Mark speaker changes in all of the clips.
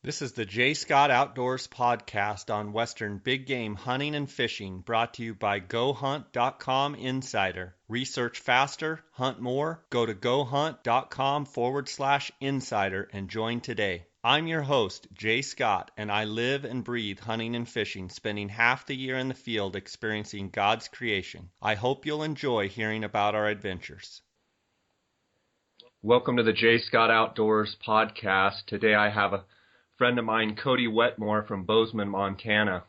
Speaker 1: This is the J. Scott Outdoors podcast on Western big game hunting and fishing, brought to you by GoHunt.com Insider. Research faster, hunt more. Go to GoHunt.com/insider and join today. I'm your host, Jay Scott, and I live and breathe hunting and fishing, spending half the year in the field experiencing God's creation. I hope you'll enjoy hearing about our adventures. Welcome to the J. Scott Outdoors podcast. Today I have a friend of mine, Cody Wetmore from Bozeman, Montana.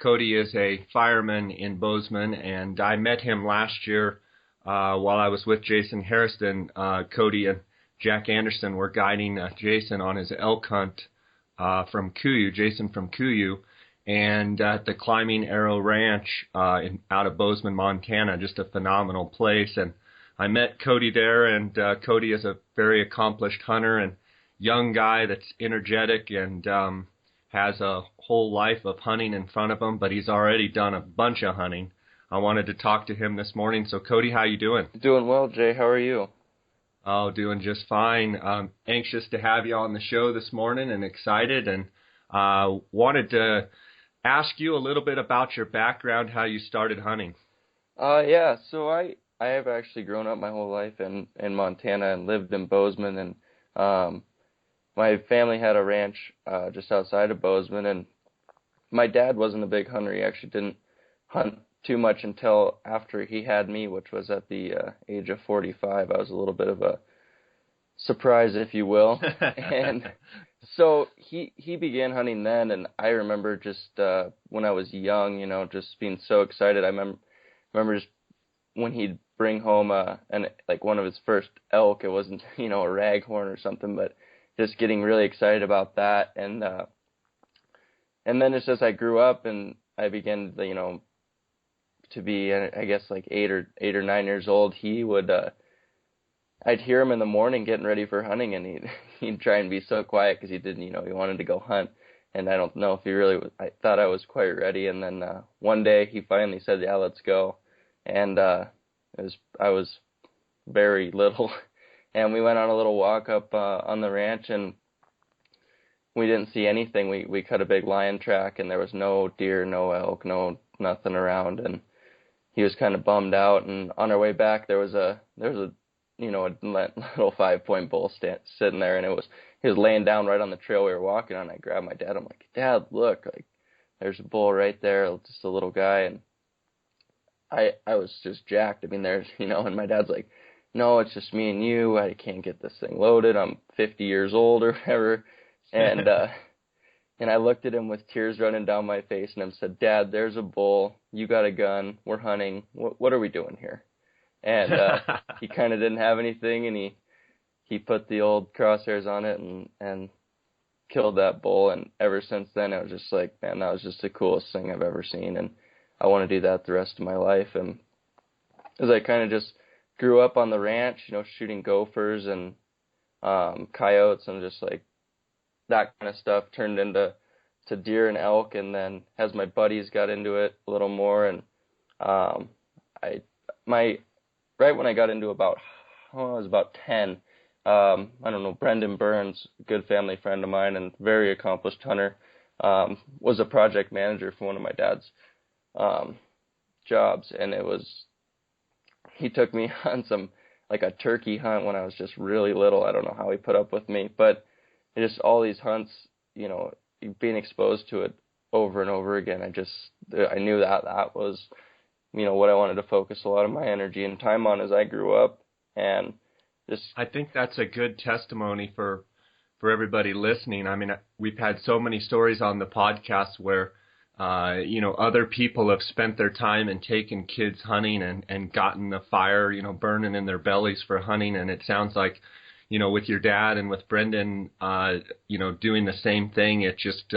Speaker 1: Cody is a fireman in Bozeman, and I met him last year while I was with Jason Harrison. Cody and Jack Anderson were guiding Jason on his elk hunt from Kuyu, Jason from Kuyu, and at the Climbing Arrow Ranch out of Bozeman, Montana, just a phenomenal place. And I met Cody there, and Cody is a very accomplished hunter and young guy that's energetic and has a whole life of hunting in front of him, but he's already done a bunch of hunting. I wanted to talk to him this morning. So, Cody, how you doing?
Speaker 2: Doing well, Jay. How are you?
Speaker 1: Oh, doing just fine. Anxious to have you on the show this morning and excited, and wanted to ask you a little bit about your background, how you started hunting.
Speaker 2: Yeah, so I have actually grown up my whole life in Montana and lived in Bozeman, and my family had a ranch just outside of Bozeman, and my dad wasn't a big hunter. He actually didn't hunt too much until after he had me, which was at the age of 45. I was a little bit of a surprise, if you will. And so he began hunting then, and I remember just when I was young, just being so excited. I remember just when he'd bring home one of his first elk. It wasn't, a raghorn or something, but just getting really excited about that. And then just as I grew up and I began, to be, I guess, like 8 or 9 years old, he would, I'd hear him in the morning getting ready for hunting, and he'd try and be so quiet because he didn't, he wanted to go hunt. And I don't know if he really was, I thought I was quite ready. And then one day he finally said, yeah, let's go. And I was very little. And we went on a little walk up on the ranch, and we didn't see anything. We cut a big lion track, and there was no deer, no elk, nothing around. And he was kind of bummed out. And on our way back, there was a little 5-point bull sitting there, and he was laying down right on the trail we were walking on. I grabbed my dad. I'm like, Dad, look, like there's a bull right there, just a little guy. And I was just jacked. I mean, and my dad's like, no, it's just me and you. I can't get this thing loaded. I'm 50 years old or whatever. And and I looked at him with tears running down my face, and I said, Dad, there's a bull. You got a gun. We're hunting. What are we doing here? And he kind of didn't have anything, and he put the old crosshairs on it and killed that bull. And ever since then, I was just like, man, that was just the coolest thing I've ever seen, and I want to do that the rest of my life. And as I kind of just grew up on the ranch, shooting gophers and coyotes and just like that kind of stuff, turned into deer and elk. And then as my buddies got into it a little more, and right when I got into I was about 10, I don't know, Brendan Burns, a good family friend of mine and very accomplished hunter, was a project manager for one of my dad's jobs, and he took me on like a turkey hunt when I was just really little. I don't know how he put up with me, but just all these hunts, being exposed to it over and over again, I knew that was, what I wanted to focus a lot of my energy and time on as I grew up. And I
Speaker 1: think that's a good testimony for everybody listening. I mean, we've had so many stories on the podcast where other people have spent their time and taken kids hunting and gotten the fire, burning in their bellies for hunting. And it sounds like, with your dad and with Brendan, doing the same thing, it just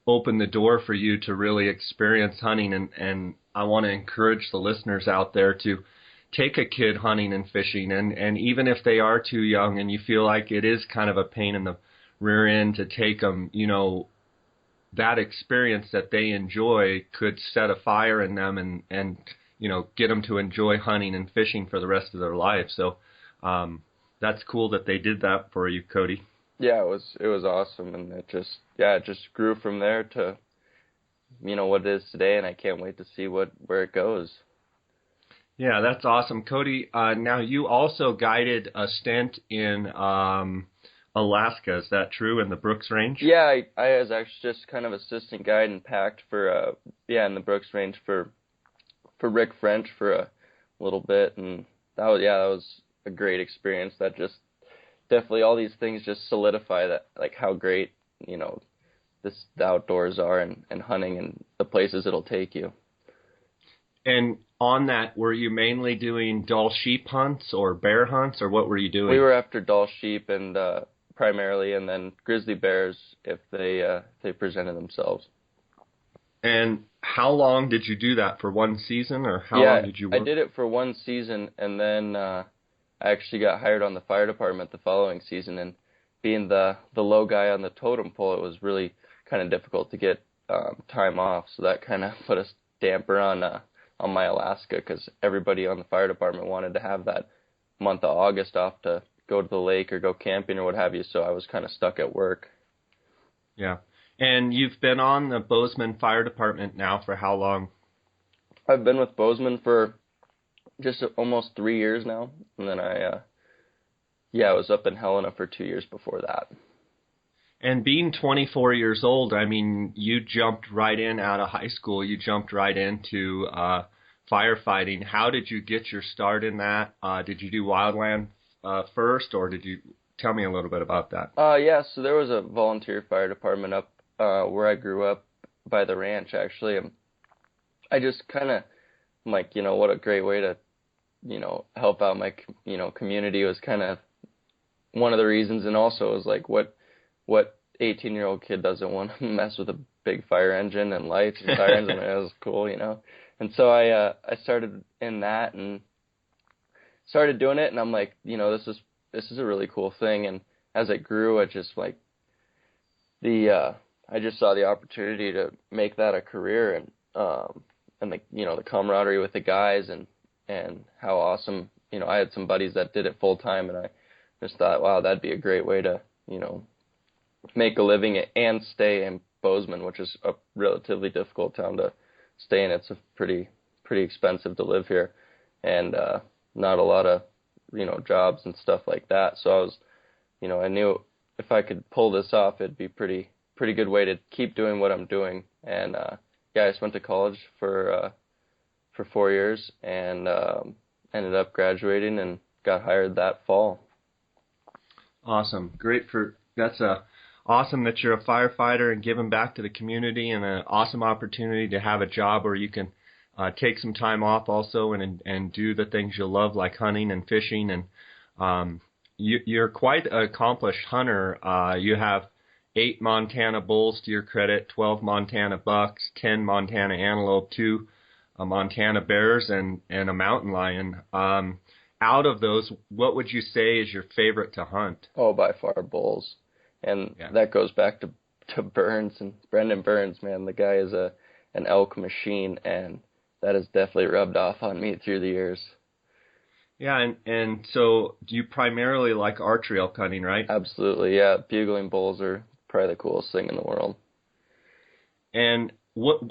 Speaker 1: opened the door for you to really experience hunting. And I want to encourage the listeners out there to take a kid hunting and fishing. And even if they are too young and you feel like it is kind of a pain in the rear end to take them, that experience that they enjoy could set a fire in them and get them to enjoy hunting and fishing for the rest of their life. So That's cool that they did that for you, Cody.
Speaker 2: Yeah, it was awesome, and it just grew from there to what it is today, and I can't wait to see where it goes.
Speaker 1: Yeah, that's awesome. Cody, now you also guided a stint in Alaska. Is that true, in the Brooks Range?
Speaker 2: Yeah, I was actually just kind of assistant guide and packed for in the Brooks Range for Rick French for a little bit, and that was a great experience. That just definitely, all these things just solidify that, like, how great the outdoors are, and hunting and the places it'll take you.
Speaker 1: And on that, were you mainly doing Dall sheep hunts or bear hunts, or what were you doing?
Speaker 2: We were after Dall sheep and primarily, and then grizzly bears if they presented themselves.
Speaker 1: And how long did you do that? For one season, or how long did you work?
Speaker 2: I did it for one season, and then I actually got hired on the fire department the following season. And being the low guy on the totem pole, it was really kind of difficult to get time off. So that kind of put a damper on my Alaska, because everybody on the fire department wanted to have that month of August off to go to the lake or go camping or what have you. So I was kind of stuck at work.
Speaker 1: Yeah. And you've been on the Bozeman Fire Department now for how long?
Speaker 2: I've been with Bozeman for just almost 3 years now. And then I was up in Helena for 2 years before that.
Speaker 1: And being 24 years old, I mean, you jumped right in out of high school. You jumped right into firefighting. How did you get your start in that? Did you do wildland first, or did you tell me a little bit about that?
Speaker 2: So there was a volunteer fire department up where I grew up by the ranch, actually. And I just kind of, like, what a great way to, help out my, community was kind of one of the reasons. And also it was like, what 18-year-old kid doesn't want to mess with a big fire engine and lights and sirens? And it was cool, And so I started in that and started doing it, and I'm like, this is a really cool thing. And as it grew, it just like I just saw the opportunity to make that a career, and the camaraderie with the guys, and how awesome, I had some buddies that did it full time, and I just thought, wow, that'd be a great way to, make a living and stay in Bozeman, which is a relatively difficult town to stay in. It's a pretty expensive to live here, and not a lot of jobs and stuff like that. So I was, I knew if I could pull this off, it'd be pretty good way to keep doing what I'm doing. And I just went to college for 4 years, and ended up graduating and got hired that fall.
Speaker 1: Awesome. That's awesome that you're a firefighter and giving back to the community, and an awesome opportunity to have a job where you can take some time off also and do the things you love, like hunting and fishing. And you're quite an accomplished hunter. You have 8 Montana bulls to your credit, 12 Montana bucks, 10 Montana antelope, 2 Montana bears, and a mountain lion. Out of those, what would you say is your favorite to hunt?
Speaker 2: Oh, by far bulls. And that goes back to Burns, and Brendan Burns, man. The guy is an elk machine, and that has definitely rubbed off on me through the years.
Speaker 1: Yeah, and so you primarily like archery elk hunting, right?
Speaker 2: Absolutely, yeah. Bugling bulls are probably the coolest thing in the world.
Speaker 1: And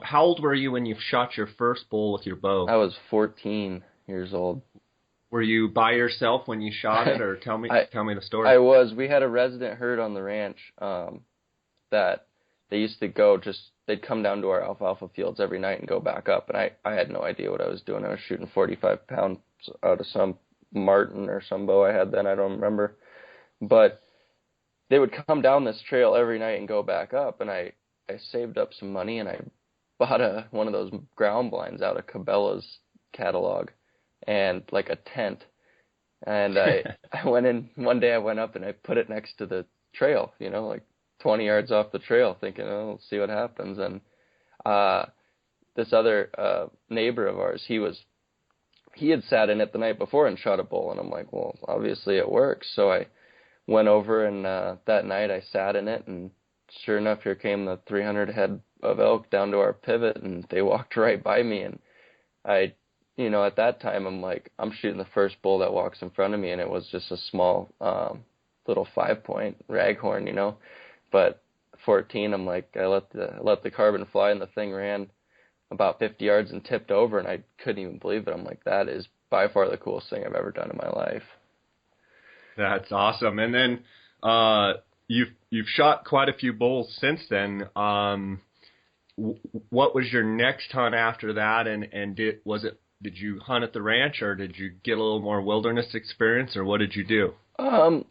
Speaker 1: how old were you when you shot your first bull with your bow?
Speaker 2: I was 14 years old.
Speaker 1: Were you by yourself when you shot it, or tell me the story?
Speaker 2: I was. We had a resident herd on the ranch that they used to go they'd come down to our alfalfa fields every night and go back up, and I had no idea what I was doing. I was shooting 45 pounds out of some marten or some bow I had then, I don't remember. But they would come down this trail every night and go back up, and I saved up some money, and I bought one of those ground blinds out of Cabela's catalog, and like a tent. And I went in, one day I went up and I put it next to the trail, like 20 yards off the trail, thinking, oh, let's see what happens. And this other neighbor of ours, he had sat in it the night before and shot a bull, and I'm like, well, obviously it works. So I went over, and that night I sat in it, and sure enough, here came the 300 head of elk down to our pivot, and they walked right by me, and I at that time, I'm shooting the first bull that walks in front of me, and it was just a small little 5-point raghorn, But 14, I'm like, I let the carbon fly, and the thing ran about 50 yards and tipped over, and I couldn't even believe it. I'm like, that is by far the coolest thing I've ever done in my life.
Speaker 1: That's awesome. And then you've shot quite a few bulls since then. What was your next hunt after that? And did you hunt at the ranch, or did you get a little more wilderness experience, or what did you do?
Speaker 2: I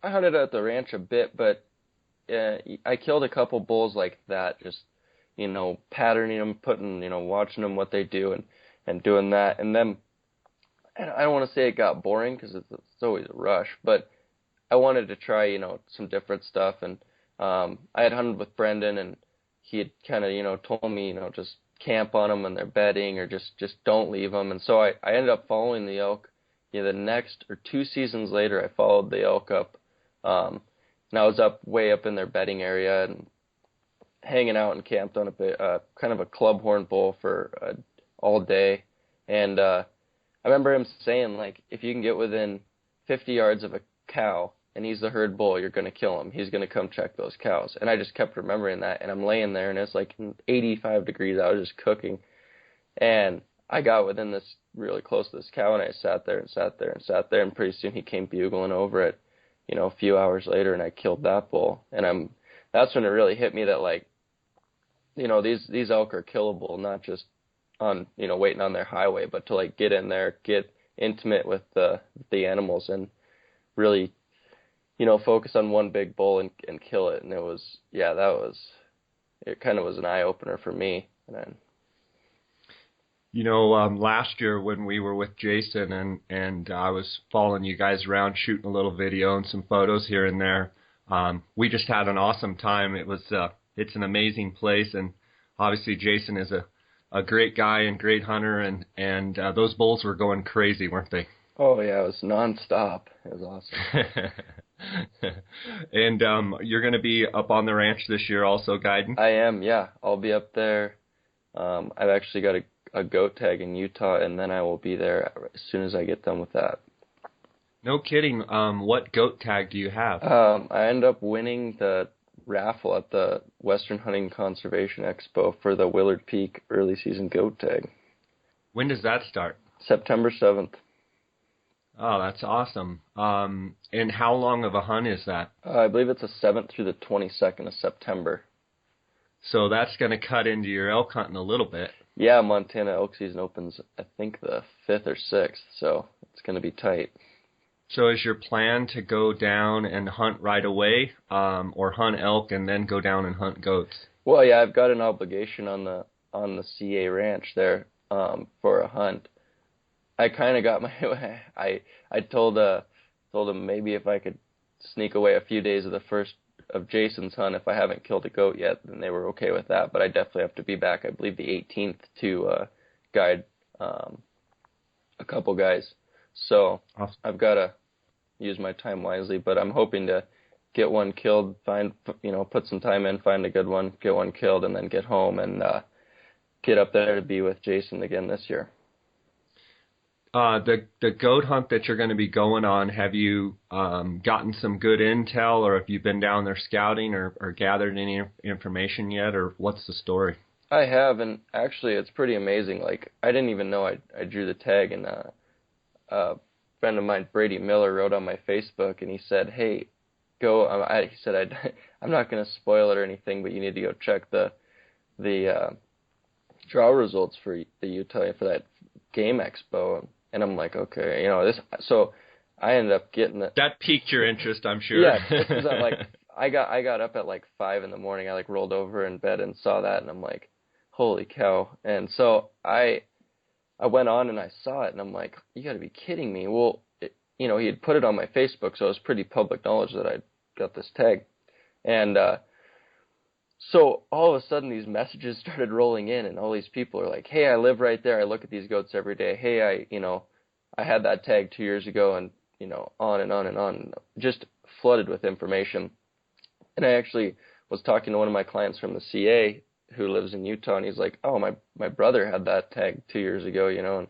Speaker 2: hunted at the ranch a bit, but I killed a couple bulls like that, just patterning them, watching them what they do, and doing that. And then I don't want to say it got boring, because it's always a rush, but I wanted to try some different stuff. And I had hunted with Brendan, and he had kind of told me just camp on them when they're bedding, or just don't leave them. And so I ended up following the elk. The next or 2 seasons later, I followed the elk up, and I was way up in their bedding area and hanging out and camped on kind of a clubhorn bull for all day. And I remember him saying, like, if you can get within 50 yards of a cow and he's the herd bull, you're going to kill him. He's going to come check those cows. And I just kept remembering that. And I'm laying there, and it's like 85 degrees. I was just cooking. And I got within this really close to this cow, and I sat there and sat there and sat there. And pretty soon he came bugling over it, a few hours later, and I killed that bull. And that's when it really hit me that, like, these elk are killable, not just on, waiting on their highway, but to, like, get in there, get intimate with the animals, and really, focus on one big bull and kill it. And it kind of was an eye-opener for me. And then,
Speaker 1: last year when we were with Jason and I was following you guys around, shooting a little video and some photos here and there, we just had an awesome time. It's an amazing place, and obviously Jason is a great guy and great hunter, and those bulls were going crazy, weren't they?
Speaker 2: Oh yeah, it was nonstop. It was awesome.
Speaker 1: And you're going to be up on the ranch this year also guiding?
Speaker 2: I am, yeah. I'll be up there. I've actually got a goat tag in Utah, and then I will be there as soon as I get done with that.
Speaker 1: No kidding. What goat tag do you have?
Speaker 2: I end up winning the raffle at the Western Hunting Conservation Expo for the Willard Peak early season goat tag.
Speaker 1: When does that start?
Speaker 2: September 7th.
Speaker 1: Oh, that's awesome. And how long of a hunt is that?
Speaker 2: I believe it's the 7th through the 22nd of September.
Speaker 1: So that's going to cut into your elk hunting a little bit.
Speaker 2: Yeah, Montana elk season opens, I think, the 5th or 6th, so it's going to be tight.
Speaker 1: So is your plan to go down and hunt right away, or hunt elk and then go down and hunt goats?
Speaker 2: Well, yeah, I've got an obligation on the CA ranch there for a hunt. I kind of got I told him maybe if I could sneak away a few days of the first of Jason's hunt if I haven't killed a goat yet, then they were okay with that. But I definitely have to be back, I believe, the 18th to guide a couple guys. So awesome. I've got to use my time wisely, but I'm hoping to get one killed, put some time in, find a good one, get one killed, and then get home and get up there to be with Jason again this year.
Speaker 1: The goat hunt that you're going to be going on, have you gotten some good intel, or have you been down there scouting or gathered any information yet, or what's the story?
Speaker 2: I have, and actually it's pretty amazing. Like, I didn't even know I drew the tag, and a friend of mine, Brady Miller, wrote on my Facebook, and he said, hey, go, he said, I'm not going to spoil it or anything, but you need to go check the draw results for the Utah for that game expo. And I'm like, okay, so I ended up getting it.
Speaker 1: That piqued your interest, I'm sure.
Speaker 2: Yeah, because I got up at like 5 in the morning. I rolled over in bed and saw that, and I'm like, holy cow. And so I went on and I saw it, and I'm like, you got to be kidding me. Well, he had put it on my Facebook, so it was pretty public knowledge that I got this tag. And so all of a sudden these messages started rolling in, and all these people are like, hey, I live right there. I look at these goats every day. Hey, I had that tag 2 years ago, and, on and on and on, just flooded with information. And I actually was talking to one of my clients from the CA who lives in Utah, and he's like, oh, my brother had that tag 2 years ago, and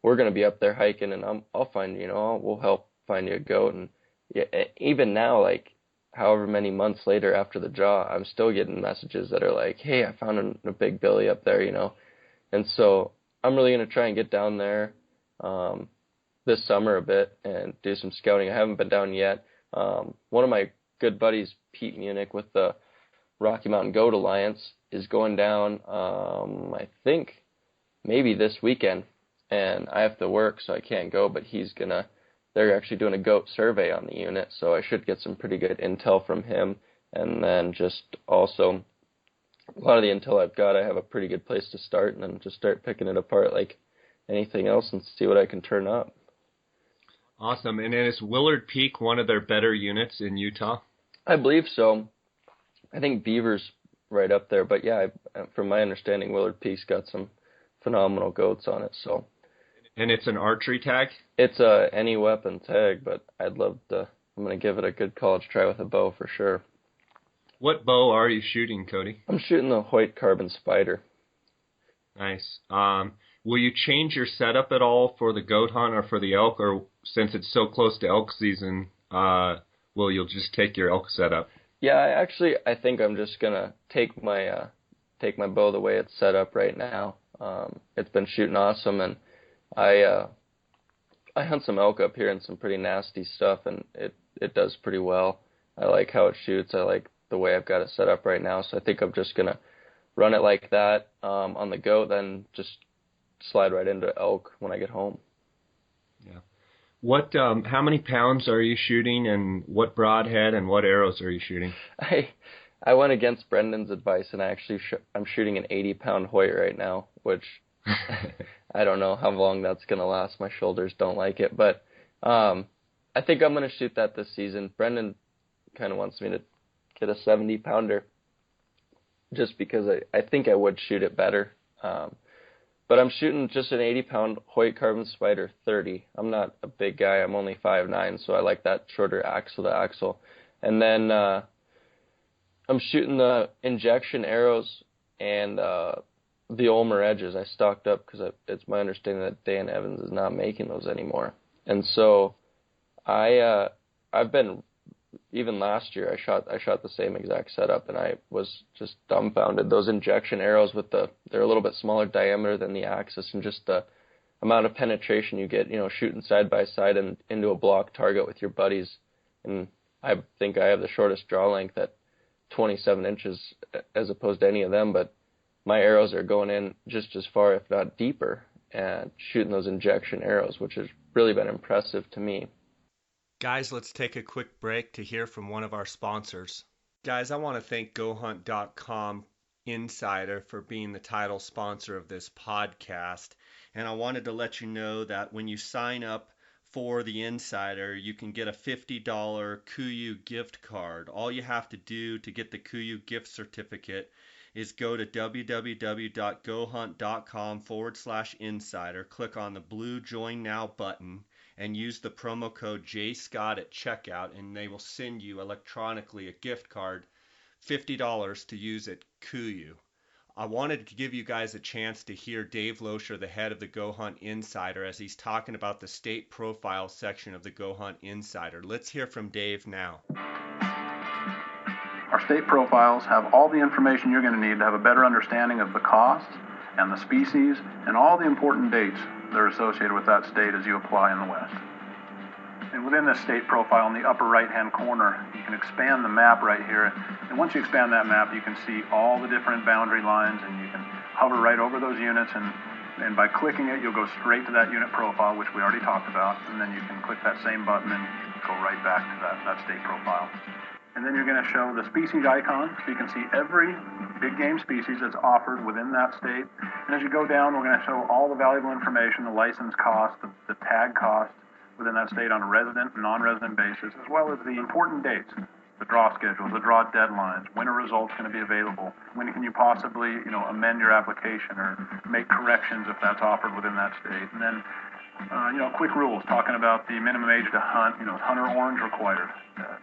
Speaker 2: we're gonna be up there hiking, and I'll find we'll help find you a goat. And yeah, even now, like however many months later after the draw, I'm still getting messages that are like, hey, I found a big billy up there, and so I'm really gonna try and get down there this summer a bit and do some scouting. I haven't been down yet. One of my good buddies, Pete Munich with the Rocky Mountain Goat Alliance, is going down, I think maybe this weekend, and I have to work, so I can't go, but they're actually doing a goat survey on the unit, so I should get some pretty good intel from him, and then just also a lot of the intel I've got, I have a pretty good place to start, and then just start picking it apart like anything else and see what I can turn up.
Speaker 1: Awesome. And is Willard Peak one of their better units in Utah?
Speaker 2: I believe so. I think Beaver's right up there, but yeah, from my understanding, Willard Peak's got some phenomenal goats on it. So.
Speaker 1: And it's an archery tag?
Speaker 2: It's any weapon tag, but I'm going to give it a good college try with a bow for sure.
Speaker 1: What bow are you shooting, Cody?
Speaker 2: I'm shooting the Hoyt Carbon Spider.
Speaker 1: Nice. Will you change your setup at all for the goat hunt or for the elk, or since it's so close to elk season, will you just take your elk setup?
Speaker 2: Yeah, I think I'm just gonna take my bow the way it's set up right now. It's been shooting awesome, and I hunt some elk up here and some pretty nasty stuff, and it does pretty well. I like how it shoots. I like the way I've got it set up right now, so I think I'm just gonna run it like that on the goat, then just slide right into elk when I get home.
Speaker 1: Yeah. What? How many pounds are you shooting, and what broadhead and what arrows are you shooting?
Speaker 2: I went against Brendan's advice, and I'm shooting an 80-pound Hoyt right now, which I don't know how long that's gonna last. My shoulders don't like it, but I think I'm gonna shoot that this season. Brendan kind of wants me to get a 70-pounder, just because I think I would shoot it better. But I'm shooting just an 80-pound Hoyt Carbon Spider 30. I'm not a big guy. I'm only 5'9", so I like that shorter axle to axle. And then I'm shooting the injection arrows and the Ulmer edges. I stocked up because it's my understanding that Dan Evans is not making those anymore. And so I've been, even last year, I shot the same exact setup, and I was just dumbfounded. Those injection arrows they're a little bit smaller diameter than the Axis, and just the amount of penetration you get, shooting side by side and into a block target with your buddies. And I think I have the shortest draw length at 27 inches as opposed to any of them, but my arrows are going in just as far, if not deeper, and shooting those injection arrows, which has really been impressive to me.
Speaker 1: Guys, let's take a quick break to hear from one of our sponsors. Guys, I want to thank GoHunt.com Insider for being the title sponsor of this podcast. And I wanted to let you know that when you sign up for the Insider, you can get a $50 KUIU gift card. All you have to do to get the KUIU gift certificate is go to www.gohunt.com/insider, click on the blue Join Now button, and use the promo code JScott at checkout, and they will send you electronically a gift card, $50 to use at KUIU. I wanted to give you guys a chance to hear Dave Loescher, the head of the Go Hunt Insider, as he's talking about the state profile section of the Go Hunt Insider. Let's hear from Dave now.
Speaker 3: Our state profiles have all the information you're going to need to have a better understanding of the costs and the species and all the important dates that are associated with that state as you apply in the West. And within this state profile in the upper right-hand corner, you can expand the map right here. And once you expand that map, you can see all the different boundary lines, and you can hover right over those units. And by clicking it, you'll go straight to that unit profile, which we already talked about. And then you can click that same button and go right back to that state profile. And then you're going to show the species icon, so you can see every big game species that's offered within that state. And as you go down, we're going to show all the valuable information, the license cost, the tag cost within that state on a resident and non-resident basis, as well as the important dates, the draw schedule, the draw deadlines, when are results going to be available, when can you possibly, amend your application or make corrections if that's offered within that state. And then Quick rules talking about the minimum age to hunt. Hunter orange required.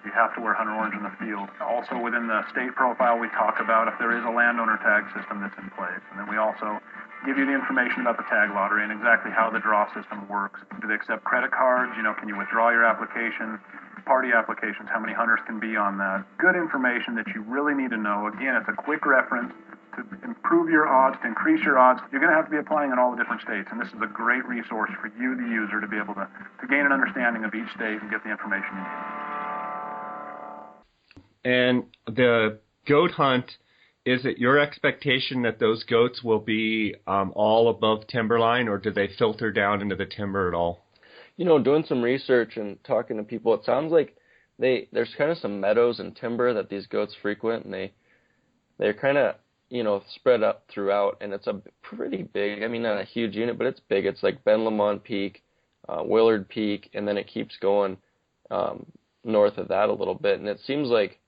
Speaker 3: You have to wear hunter orange in the field. Also within the state profile, we talk about if there is a landowner tag system that's in place. And then we also give you the information about the tag lottery and exactly how the draw system works. Do they accept credit cards? Can you withdraw your application? Party applications, how many hunters can be on that? Good information that you really need to know. Again, it's a quick reference to improve your odds, to increase your odds. You're going to have to be applying in all the different states, and this is a great resource for you, the user, to be able to gain an understanding of each state and get the information you need.
Speaker 1: And the goat hunt, is it your expectation that those goats will be all above timberline, or do they filter down into the timber at all?
Speaker 2: Doing some research and talking to people, it sounds like there's kind of some meadows and timber that these goats frequent, and they're kind of spread up throughout, and it's a pretty big, not a huge unit, but it's big. It's like Ben Lomond Peak, Willard Peak, and then it keeps going north of that a little bit, and it seems like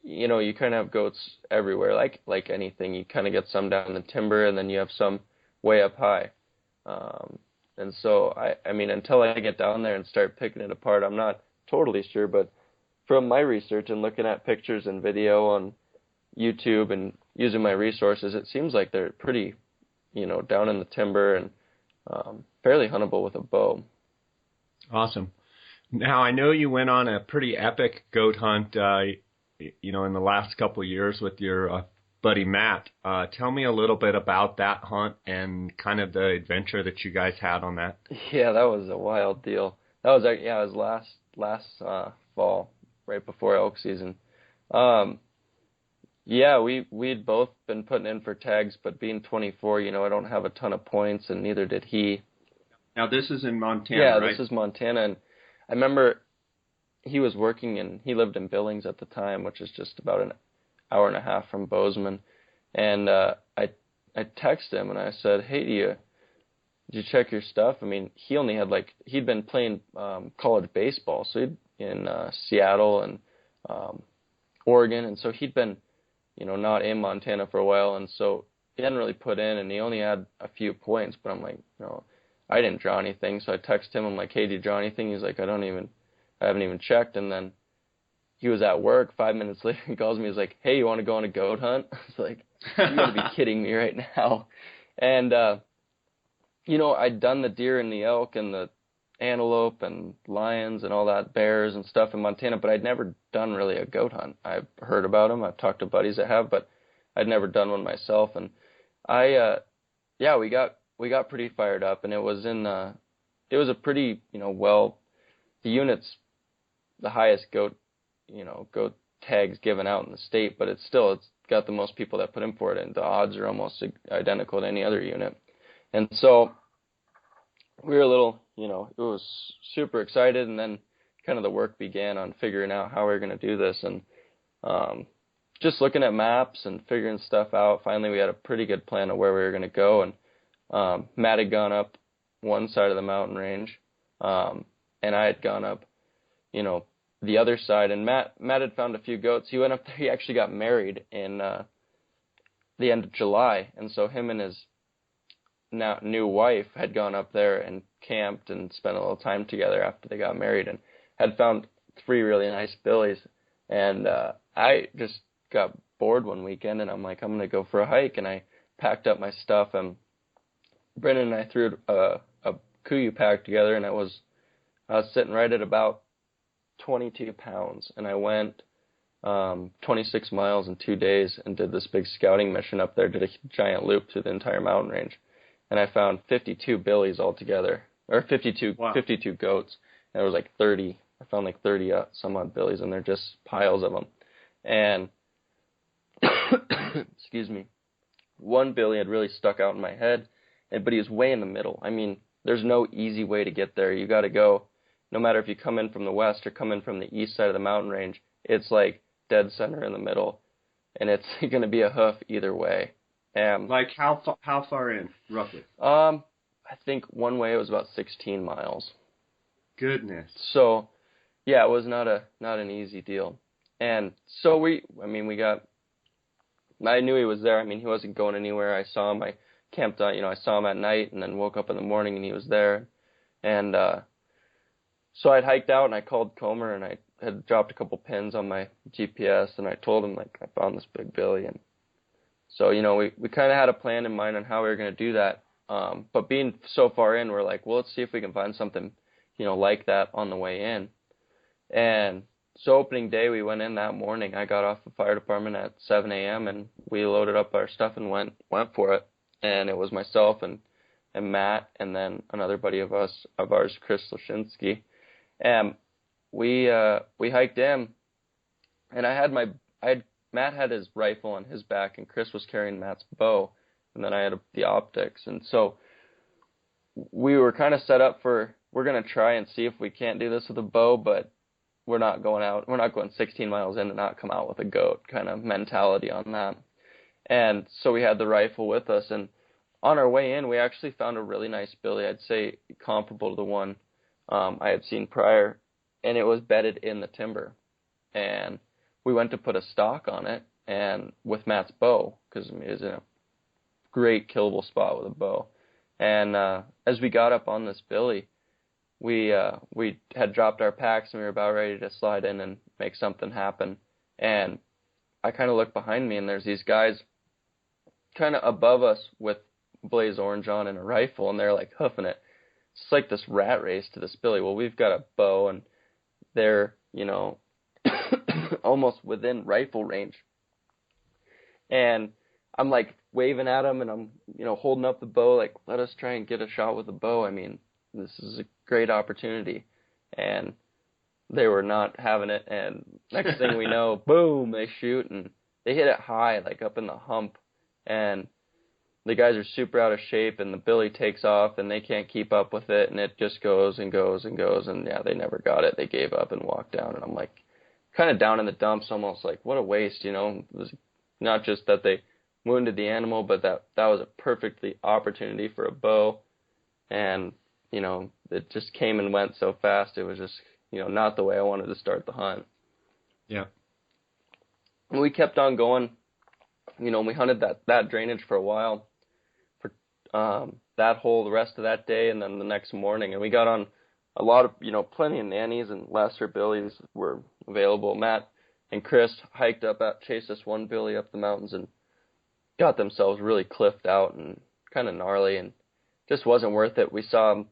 Speaker 2: you kind of have goats everywhere, like anything. You kind of get some down in the timber, and then you have some way up high. And so, until I get down there and start picking it apart, I'm not totally sure. But from my research and looking at pictures and video on YouTube and using my resources, it seems like they're pretty, down in the timber and fairly huntable with a bow. Awesome.
Speaker 1: Now, I know you went on a pretty epic goat hunt, in the last couple of years with your buddy Matt. Tell me a little bit about that hunt and kind of the adventure that you guys had on that.
Speaker 2: Yeah, that was a wild deal. That was it was last fall, right before elk season. We'd both been putting in for tags, but being 24, I don't have a ton of points, and neither did he.
Speaker 1: Now this is in Montana,
Speaker 2: right?
Speaker 1: Yeah,
Speaker 2: this is Montana, and I remember he was working he lived in Billings at the time, which is just about an hour and a half from Bozeman, and I texted him and I said, "Hey, did you check your stuff?" He only had he'd been playing college baseball, so he'd in Seattle and Oregon, and so he'd been not in Montana for a while, and so he hadn't really put in, and he only had a few points. But I'm like, I didn't draw anything, so I texted him. I'm like, "Hey, did you draw anything?" He's like, "I haven't even checked," and then he was at work. 5 minutes later, he calls me. He's like, "Hey, you want to go on a goat hunt?" I was like, "You got to be kidding me right now." And, I'd done the deer and the elk and the antelope and lions and all that, bears and stuff in Montana, but I'd never done really a goat hunt. I've heard about them. I've talked to buddies that have, but I'd never done one myself. And we got pretty fired up, and it was a pretty, the unit's the highest goat tags given out in the state, but it's got the most people that put in for it, and the odds are almost identical to any other unit. And so we were a little, it was super excited, and then kind of the work began on figuring out how we were going to do this, and just looking at maps and figuring stuff out. Finally, we had a pretty good plan of where we were going to go, and Matt had gone up one side of the mountain range, and I had gone up, the other side, and Matt had found a few goats. He went up there. He actually got married in the end of July, and so him and his now new wife had gone up there and camped and spent a little time together after they got married, and had found 3 really nice billies. And I just got bored one weekend, and I'm like, I'm gonna go for a hike, and I packed up my stuff, and Brendan and I threw a kuyu pack together, and I was sitting right at about 22 pounds, and I went 26 miles in 2 days and did this big scouting mission up there, did a giant loop through the entire mountain range, and I found 52 billies altogether, or 52 goats, and there was 30, I found 30 some odd billies, and they're just piles of them, and excuse me, one billy had really stuck out in my head, but he was way in the middle. There's no easy way to get there. You got to go. No matter if you come in from the west or come in from the east side of the mountain range, it's dead center in the middle, and it's going to be a hoof either way.
Speaker 1: How far in, roughly?
Speaker 2: I think one way it was about 16 miles.
Speaker 1: Goodness.
Speaker 2: So, yeah, it was not an easy deal. And so I knew he was there. He wasn't going anywhere. I saw him. I camped out, I saw him at night, and then woke up in the morning and he was there. And so I'd hiked out and I called Comer and I had dropped a couple pins on my GPS and I told him, like, I found this big billy. And so, you know, we kind of had a plan in mind on how we were going to do that. But being so far in, we're like, well, let's see if we can find something, you know, like that on the way in. And so opening day, we went in that morning. I got off the fire department at 7 a.m. and we loaded up our stuff and went for it. And it was myself and Matt and then another buddy of ours, Chris Lashinsky. And we hiked in, and Matt had his rifle on his back and Chris was carrying Matt's bow, and then I had the optics. And so we were kind of set up for, we're going to try and see if we can't do this with a bow, but we're not going 16 miles in to not come out with a goat kind of mentality on that. And so we had the rifle with us, and on our way in, we actually found a really nice billy, I'd say comparable to the one I had seen prior, and it was bedded in the timber. And we went to put a stock on it, and with Matt's bow, because it was in a great killable spot with a bow. And as we got up on this billy, we had dropped our packs and we were about ready to slide in and make something happen. And I kind of look behind me and there's these guys kind of above us with blaze orange on and a rifle, and they're like hoofing it. It's like this rat race to this billy. Well, we've got a bow and they're, you know, almost within rifle range. And I'm like waving at them and I'm, you know, holding up the bow, like, let us try and get a shot with the bow. I mean, this is a great opportunity. And they were not having it. And next thing we know, boom, they shoot and they hit it high, like up in the hump. And the guys are super out of shape and the billy takes off and they can't keep up with it. And it just goes and goes and goes. And yeah, they never got it. They gave up and walked down. And I'm like kind of down in the dumps, almost like, what a waste, you know. It was not just that they wounded the animal, but that was a perfectly opportunity for a bow. And, you know, it just came and went so fast. It was just, you know, not the way I wanted to start the hunt.
Speaker 1: Yeah.
Speaker 2: And we kept on going. You know, we hunted that drainage for a while, for that hole the rest of that day and then the next morning. And we got on a lot of, you know, plenty of nannies and lesser billies were available. Matt and Chris hiked up, chased this one billy up the mountains and got themselves really cliffed out and kind of gnarly and just wasn't worth it. We saw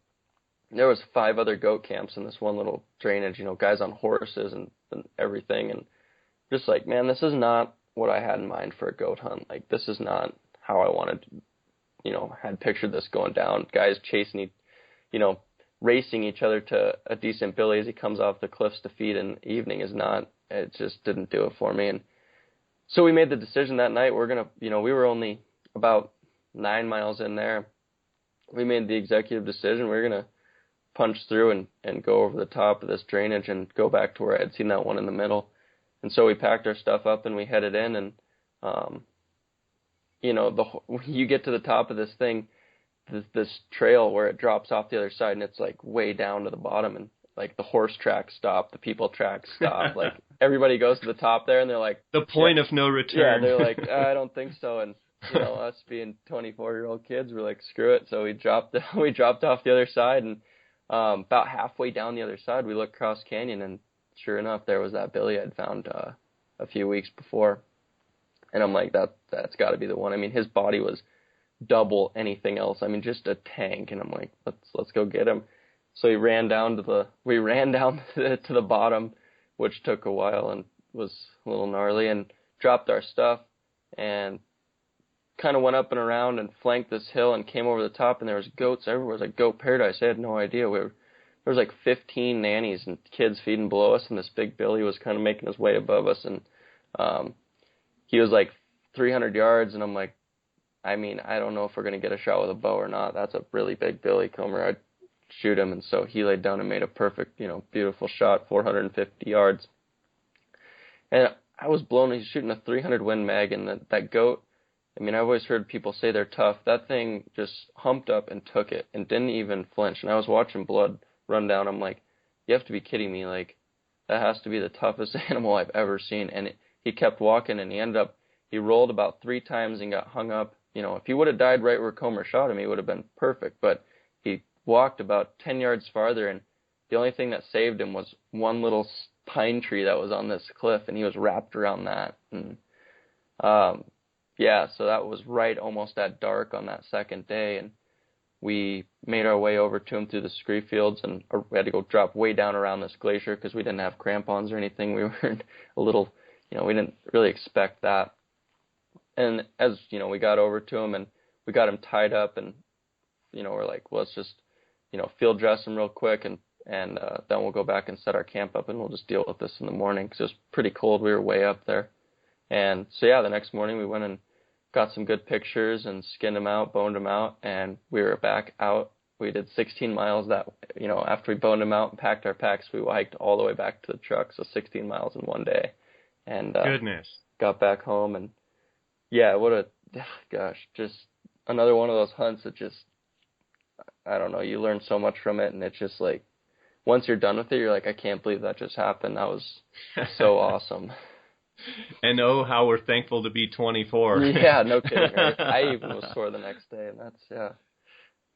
Speaker 2: there was 5 other goat camps in this one little drainage, you know, guys on horses and everything. And just like, man, this is not what I had in mind for a goat hunt. Like, this is not how I wanted to, you know, had pictured this going down. Guys chasing, you know, racing each other to a decent billy as he comes off the cliffs to feed in the evening is not, it just didn't do it for me. And so we made the decision that night, we're going to, you know, we were only about 9 miles in there. We made the executive decision. We were going to punch through and go over the top of this drainage and go back to where I had seen that one in the middle. And so we packed our stuff up and we headed in and, you know, you get to the top of this thing, this trail where it drops off the other side and it's like way down to the bottom and like the horse tracks stop, the people tracks stop, like everybody goes to the top there and they're like,
Speaker 1: the point of no return.
Speaker 2: Yeah, they're like, I don't think so. And, you know, us being 24-year-old kids, we're like, screw it. So we dropped off the other side and about halfway down the other side, we looked across canyon and sure enough, there was that billy I'd found a few weeks before. And I'm like, that's got to be the one. I mean, his body was double anything else. I mean, just a tank. And I'm like, let's go get him. So we ran down to the bottom, which took a while and was a little gnarly, and dropped our stuff and kind of went up and around and flanked this hill and came over the top, and there was goats everywhere. It was like goat paradise. I had no idea. There was like 15 nannies and kids feeding below us, and this big billy was kind of making his way above us, and he was like 300 yards, and I'm like, I mean, I don't know if we're going to get a shot with a bow or not. That's a really big billy, Comer. I'd shoot him, and so he laid down and made a perfect, you know, beautiful shot, 450 yards. And I was blown. He's shooting a 300 Win Mag, and that goat, I mean, I've always heard people say they're tough. That thing just humped up and took it and didn't even flinch. And I was watching blood run down. I'm like, you have to be kidding me. Like, that has to be the toughest animal I've ever seen. And he kept walking, and he rolled about 3 times and got hung up. You know, if he would have died right where Comer shot him, he would have been perfect. But he walked about 10 yards farther, and the only thing that saved him was one little pine tree that was on this cliff, and he was wrapped around that. And yeah, so that was right almost at dark on that second day, and we made our way over to him through the scree fields, and we had to go drop way down around this glacier because we didn't have crampons or anything. We were a little, we didn't really expect that. And as, we got over to him and we got him tied up, and, we're like, well, let's just, field dress him real quick, and then we'll go back and set our camp up, and we'll just deal with this in the morning because it was pretty cold. We were way up there. And so, yeah, the next morning we went and got some good pictures and skinned him out, boned him out, and we were back out. We did 16 miles that, after we boned him out and packed our packs, we hiked all the way back to the truck, so 16 miles in one day. And
Speaker 1: goodness. Got
Speaker 2: back home, and yeah, just another one of those hunts that just, I don't know, you learn so much from it, and it's just like, once you're done with it, you're like, I can't believe that just happened. That was so awesome.
Speaker 1: And how we're thankful to be 24.
Speaker 2: Yeah, no kidding. I even was sore the next day, and that's, yeah.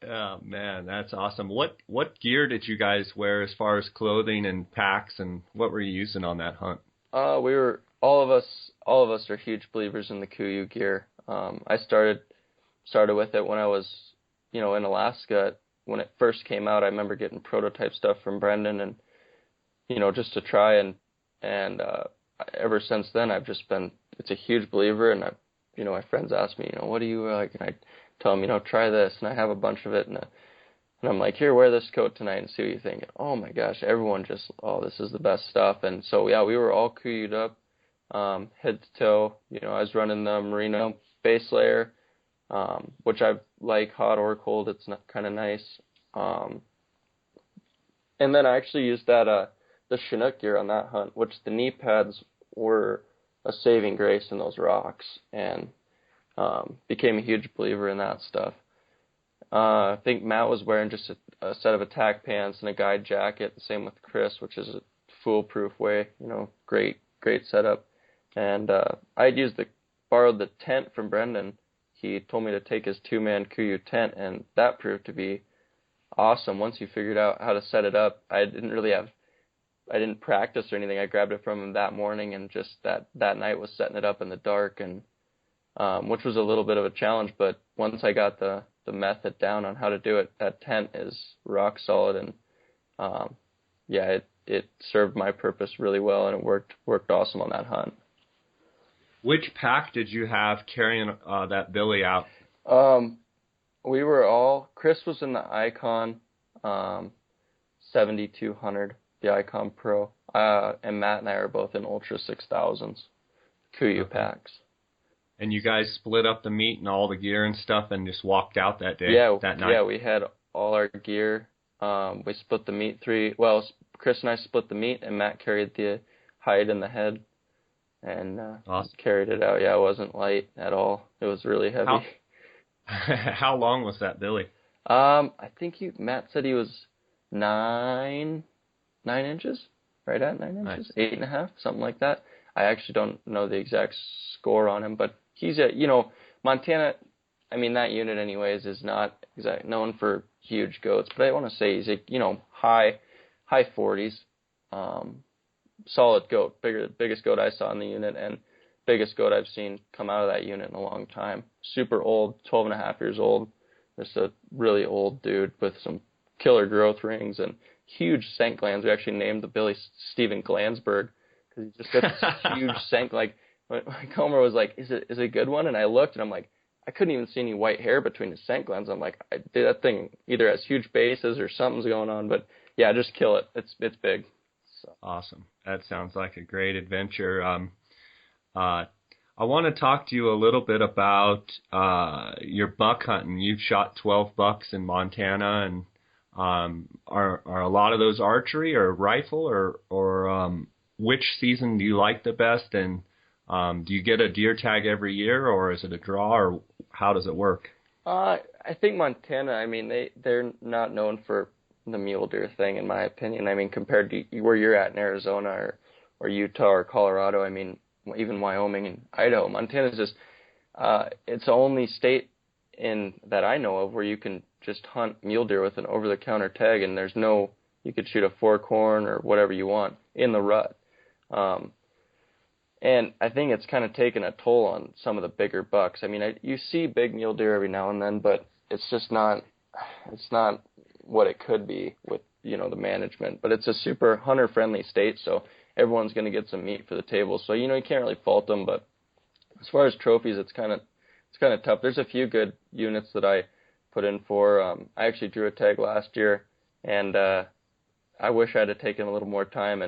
Speaker 1: Oh, man, that's awesome. What gear did you guys wear as far as clothing and packs, and what were you using on that hunt?
Speaker 2: All of us are huge believers in the KUIU gear. I started with it when I was, in Alaska. When it first came out, I remember getting prototype stuff from Brendan, and, just to try, and ever since then, I've just been, it's a huge believer, and my friends ask me, what do you like, and I tell them, try this, and I have a bunch of it, and I'm like, here, wear this coat tonight and see what you think. And, oh my gosh, everyone just, this is the best stuff. And so, yeah, we were all KUIU'd up, head to toe. I was running the merino base layer, which I like hot or cold. It's not kind of nice. And then I actually used the Chinook gear on that hunt, which the knee pads were a saving grace in those rocks, and became a huge believer in that stuff. I think Matt was wearing just a set of attack pants and a guide jacket. The same with Chris, which is a foolproof way. Great setup. And I borrowed the tent from Brendan. He told me to take his 2-man KUIU tent, and that proved to be awesome. Once you figured out how to set it up, I didn't practice or anything. I grabbed it from him that morning, and just that night was setting it up in the dark, and which was a little bit of a challenge. But once I got the method down on how to do it, that tent is rock solid, and it served my purpose really well, and it worked awesome on that hunt.
Speaker 1: Which pack did you have carrying that Billy out?
Speaker 2: We were Chris was in the Icon 7200, the Icon Pro, and Matt and I are both in Ultra 6000s, KUIU packs. And
Speaker 1: you guys split up the meat and all the gear and stuff and just walked out that day, that night?
Speaker 2: Yeah, we had all our gear. We split the meat Chris and I split the meat, and Matt carried the hide and the head, and
Speaker 1: awesome.
Speaker 2: Carried it out. Yeah, it wasn't light at all. It was really heavy.
Speaker 1: How long was that Billy?
Speaker 2: I think Matt said he was 9 inches, right at 9 inches, nice. 8.5, something like that. I actually don't know the exact score on him, but he's Montana, that unit anyways is not known for huge goats, but I want to say he's high 40s, solid goat, biggest goat I saw in the unit, and biggest goat I've seen come out of that unit in a long time. Super old, 12.5 years old, just a really old dude with some killer growth rings and huge scent glands. We actually named the Billy Steven Glansberg, because he just got this huge scent. Like, Comer was like, is it a good one? And I looked, and I'm like, I couldn't even see any white hair between his scent glands. I'm like, that thing either has huge bases or something's going on. But yeah, just kill it. It's big. So.
Speaker 1: Awesome. That sounds like a great adventure. I want to talk to you a little bit about your buck hunting. You've shot 12 bucks in Montana, and are a lot of those archery or rifle, or which season do you like the best? And do you get a deer tag every year, or is it a draw, or how does it work?
Speaker 2: I think Montana, they're not known for the mule deer thing, in my opinion. Compared to where you're at in Arizona or Utah or Colorado, even Wyoming and Idaho, Montana's just, it's the only state that I know of where you can just hunt mule deer with an over-the-counter tag, and you could shoot a fork horn or whatever you want in the rut. And I think it's kind of taken a toll on some of the bigger bucks. I mean, you see big mule deer every now and then, but it's not what it could be with, the management. But it's a super hunter-friendly state, so everyone's going to get some meat for the table. So, you can't really fault them, but as far as trophies, it's kind of tough. There's a few good units that I put in for. I actually drew a tag last year, and I wish I had taken a little more time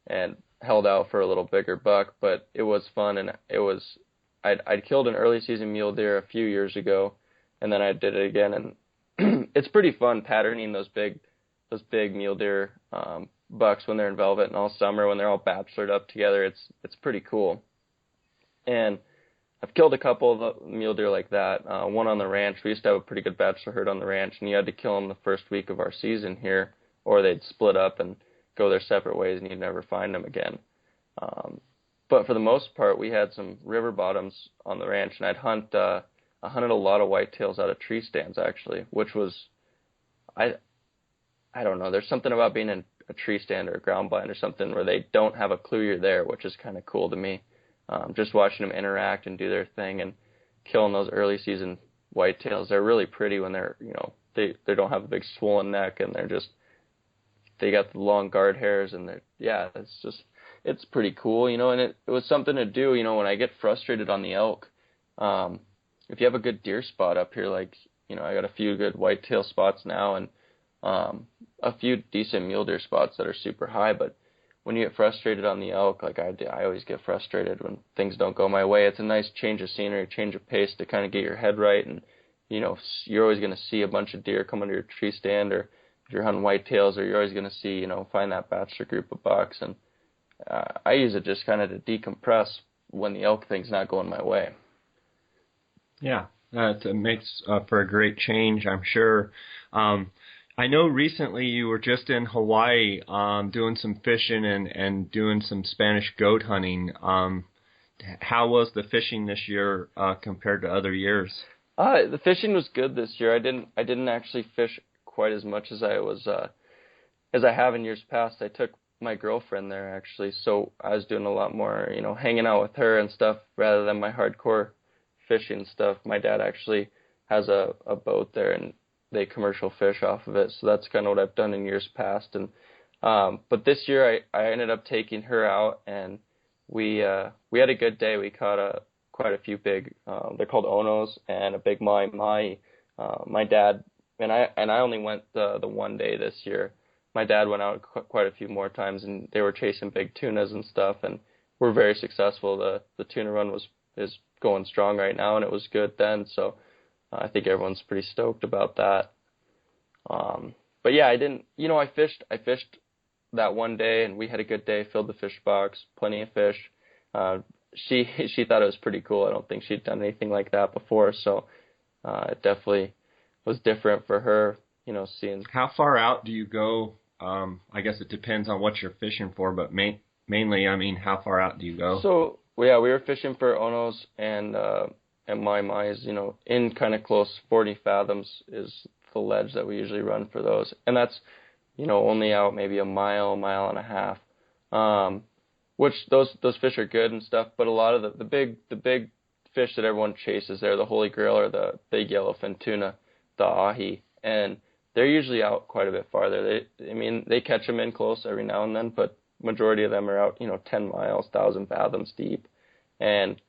Speaker 2: and held out for a little bigger buck, but it was fun, and I'd killed an early season mule deer a few years ago, and then I did it again, and it's pretty fun patterning those big mule deer bucks when they're in velvet and all summer when they're all bachelored up together. It's pretty cool. And I've killed a couple of mule deer like that. One on the ranch. We used to have a pretty good bachelor herd on the ranch, and you had to kill them the first week of our season here, or they'd split up and go their separate ways, and you'd never find them again. But for the most part, we had some river bottoms on the ranch, and I hunted a lot of whitetails out of tree stands, actually, which was, I don't know, there's something about being in a tree stand or a ground blind or something where they don't have a clue you're there, which is kind of cool to me. Just watching them interact and do their thing and killing those early season whitetails. They're really pretty when they're, they don't have a big swollen neck, and they got the long guard hairs, and it's pretty cool, and it was something to do, when I get frustrated on the elk. If you have a good deer spot up here, like, I got a few good whitetail spots now, and a few decent mule deer spots that are super high, but when you get frustrated on the elk, like I always get frustrated when things don't go my way. It's a nice change of scenery, change of pace to kind of get your head right, and, you're always going to see a bunch of deer come under your tree stand, or if you're hunting whitetails, or you're always going to see, find that bachelor group of bucks, and I use it just kind of to decompress when the elk thing's not going my way.
Speaker 1: Yeah, it makes for a great change, I'm sure. I know recently you were just in Hawaii doing some fishing and doing some Spanish goat hunting. How was the fishing this year compared to other years?
Speaker 2: The fishing was good this year. I didn't actually fish quite as much as as I have in years past. I took my girlfriend there, actually, so I was doing a lot more, hanging out with her and stuff rather than my hardcore fishing stuff. My dad actually has a boat there, and they commercial fish off of it, so that's kind of what I've done in years past. And but this year I ended up taking her out, and we had a good day. We caught quite a few big, they're called onos, and a big mai. My dad and I only went the one day this year. My dad went out quite a few more times, and they were chasing big tunas and stuff, and we're very successful. The tuna run is going strong right now, and it was good then, so I think everyone's pretty stoked about that. But yeah, I fished that one day, and we had a good day, filled the fish box, plenty of fish. She thought it was pretty cool. I don't think she'd done anything like that before, so it definitely was different for her, seeing. How
Speaker 1: far out do you go? I guess it depends on what you're fishing for, but mainly, how far out do you go?
Speaker 2: So, yeah, we were fishing for onos and mai, in kind of close 40 fathoms is the ledge that we usually run for those. And that's, only out maybe a mile and a half. Which those fish are good and stuff, but a lot of the big fish that everyone chases there, the holy grail, are the big yellowfin tuna, the ahi, and they're usually out quite a bit farther. They catch them in close every now and then, but majority of them are out, 10 miles, 1,000 fathoms deep. And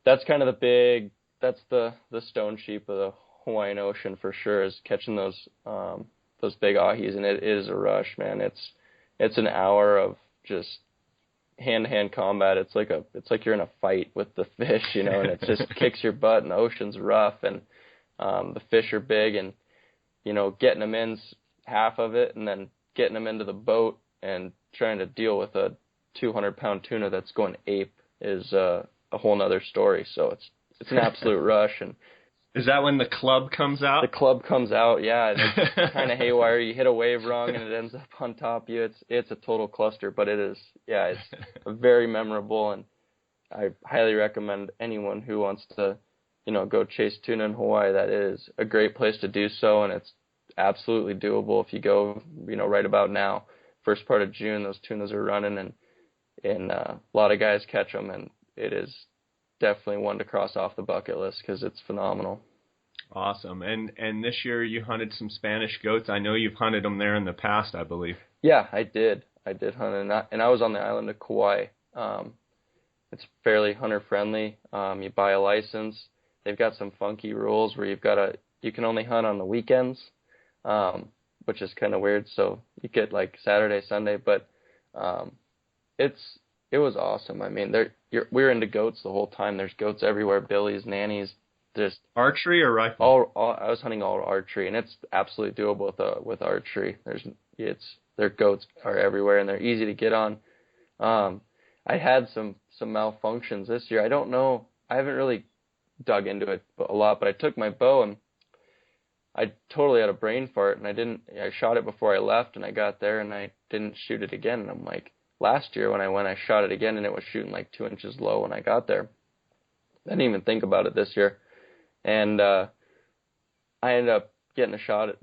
Speaker 2: that's kind of that's the stone sheep of the Hawaiian Ocean for sure, is catching those big ahis, and it is a rush, man. It's an hour of just hand-to-hand combat. It's like you're in a fight with the fish, and it just kicks your butt, and the ocean's rough, and the fish are big, and getting them in's half of it, and then getting them into the boat and trying to deal with a 200-pound tuna that's going ape is a whole nother story. So it's an absolute rush. And
Speaker 1: is that when the club comes out?
Speaker 2: The club comes out, yeah. It's kind of haywire. You hit a wave wrong, and it ends up on top of you. It's a total cluster, but it's very memorable, and I highly recommend anyone who wants to go chase tuna in Hawaii, that is a great place to do so, and it's absolutely doable if you go, right about now. First part of June, those tunas are running, and a lot of guys catch them, and it is definitely one to cross off the bucket list because it's phenomenal.
Speaker 1: Awesome. And this year you hunted some Spanish goats. I know you've hunted them there in the past, I believe.
Speaker 2: Yeah, I did hunt, and I was on the island of Kauai. It's fairly hunter friendly. You buy a license. They've got some funky rules where you can only hunt on the weekends, which is kind of weird. So you get like Saturday, Sunday, but it was awesome. I mean, we were into goats the whole time. There's goats everywhere, billies, nannies. Just
Speaker 1: archery or rifle?
Speaker 2: I was hunting all archery, and it's absolutely doable with archery. Their goats are everywhere, and they're easy to get on. I had some malfunctions this year. I don't know. I haven't really dug into it a lot, but I took my bow and I totally had a brain fart, and I shot it before I left, and I got there and I didn't shoot it again. And I'm like, last year when I went, I shot it again, and it was shooting like 2 inches low when I got there. I didn't even think about it this year. And I ended up getting a shot at,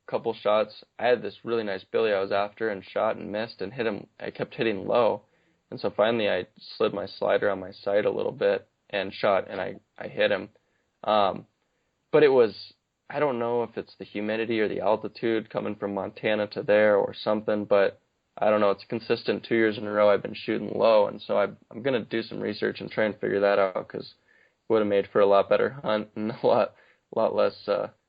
Speaker 2: couple shots. I had this really nice billy I was after and shot and missed and hit him. I kept hitting low. And so finally I slid my slider on my sight a little bit and shot, and I hit him. But it was, I don't know if it's the humidity or the altitude coming from Montana to there or something, but I don't know. It's consistent 2 years in a row I've been shooting low. And so I'm going to do some research and try and figure that out, because it would have made for a lot better hunt and a lot less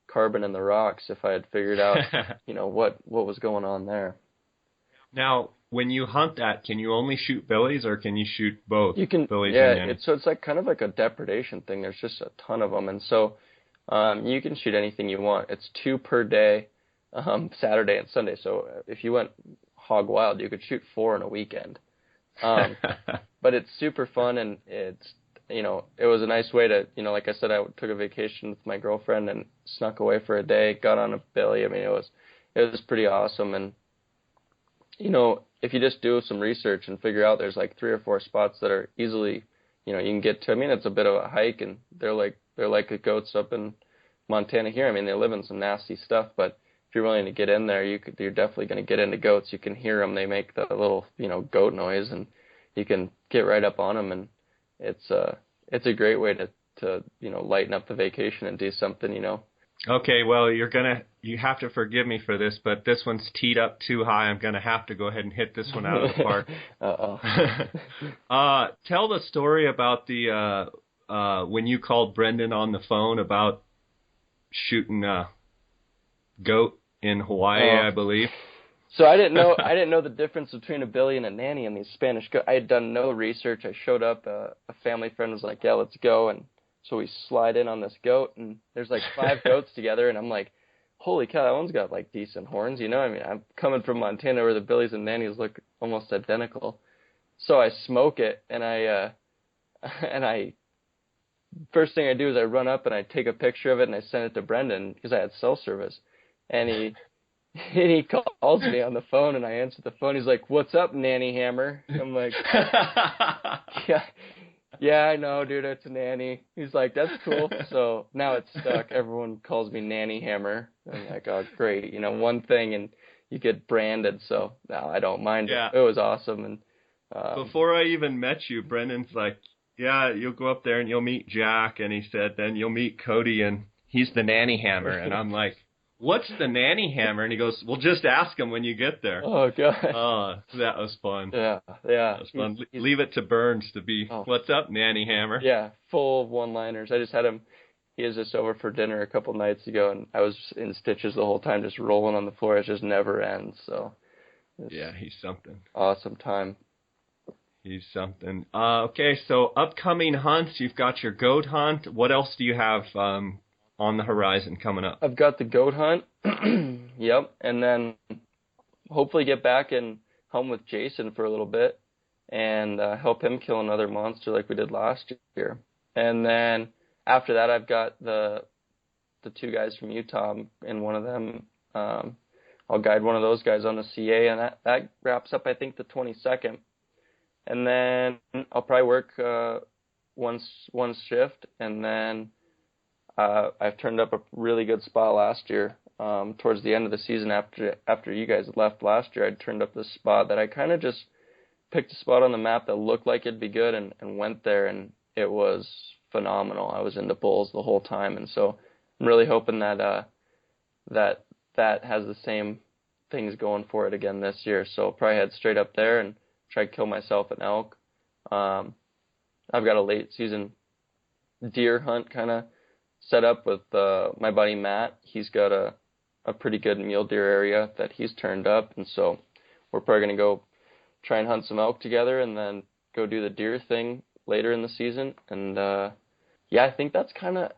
Speaker 2: carbon in the rocks if I had figured out, what was going on there.
Speaker 1: Now, when you hunt that, can you only shoot billies, or can you shoot both?
Speaker 2: You can,
Speaker 1: billies
Speaker 2: yeah.
Speaker 1: and
Speaker 2: It's like kind of like a depredation thing. There's just a ton of them, and so you can shoot anything you want. It's 2 per day, Saturday and Sunday. So if you went hog wild, you could shoot 4 in a weekend. But it's super fun, and it's, it was a nice way to, like I said, I took a vacation with my girlfriend and snuck away for a day, got on a billy. I mean, it was pretty awesome. And, if you just do some research and figure out there's like 3 or 4 spots that are easily, you can get to. I mean, it's a bit of a hike, and they're like the goats up in Montana here. I mean, they live in some nasty stuff, but if you're willing to get in there, you're definitely going to get into goats. You can hear them. They make the little, goat noise, and you can get right up on them, and it's a great way to lighten up the vacation and do something,
Speaker 1: Okay, well, you have to forgive me for this, but this one's teed up too high. I'm going to have to go ahead and hit this one out of the park.
Speaker 2: Uh-oh.
Speaker 1: Tell the story about the when you called Brendan on the phone about shooting a goat in Hawaii, I believe.
Speaker 2: So I didn't know the difference between a billy and a nanny and these Spanish goats. I had done no research. I showed up. A family friend was like, "Yeah, let's go." And so we slide in on this goat, and there's like 5 goats together, and I'm like, "Holy cow, that one's got like decent horns." I mean, I'm coming from Montana where the billies and nannies look almost identical. So I smoke it, and I first thing I do is I run up and I take a picture of it and I send it to Brendan because I had cell service, and he calls me on the phone, and I answer the phone. He's like, "What's up, Nanny Hammer?" I'm like, yeah, I know, dude, it's a nanny. He's like, "That's cool." So now it's stuck. Everyone calls me Nanny Hammer. I'm like, oh, great. One thing, and you get branded. So no, I don't mind.
Speaker 1: Yeah.
Speaker 2: It was awesome. And
Speaker 1: before I even met you, Brendan's like, "Yeah, you'll go up there and you'll meet Jack." And he said, "Then you'll meet Cody, and he's the Nanny Hammer." And I'm like, "What's the Nanny Hammer?" And he goes, "Well, just ask him when you get there."
Speaker 2: Oh, God.
Speaker 1: Oh, that was fun.
Speaker 2: Yeah.
Speaker 1: That was fun. Leave it to Burns to be, "What's up, Nanny Hammer?"
Speaker 2: Yeah, full of one-liners. I just had him, he was just over for dinner a couple nights ago, and I was in stitches the whole time, just rolling on the floor. It just never ends. So
Speaker 1: yeah, he's something.
Speaker 2: Awesome time.
Speaker 1: He's something. Okay, so upcoming hunts, you've got your goat hunt. What else do you have on the horizon coming up?
Speaker 2: I've got the goat hunt. Yep. And then hopefully get back and hunt with Jason for a little bit and help him kill another monster like we did last year. And then after that, I've got the 2 guys from Utah, and one of them, I'll guide one of those guys on the CA, and that wraps up, I think, the 22nd. And then I'll probably work one shift, and then I've turned up a really good spot last year. Towards the end of the season, after you guys left last year, I turned up this spot that I kind of just picked a spot on the map that looked like it'd be good, and went there, and it was phenomenal. I was into bulls the whole time, and so I'm really hoping that that has the same things going for it again this year. So I'll probably head straight up there and try to kill myself an elk. I've got a late season deer hunt kind of set up with my buddy Matt. He's got a pretty good mule deer area that he's turned up, and so we're probably going to go try and hunt some elk together and then go do the deer thing later in the season. And I think that's kind of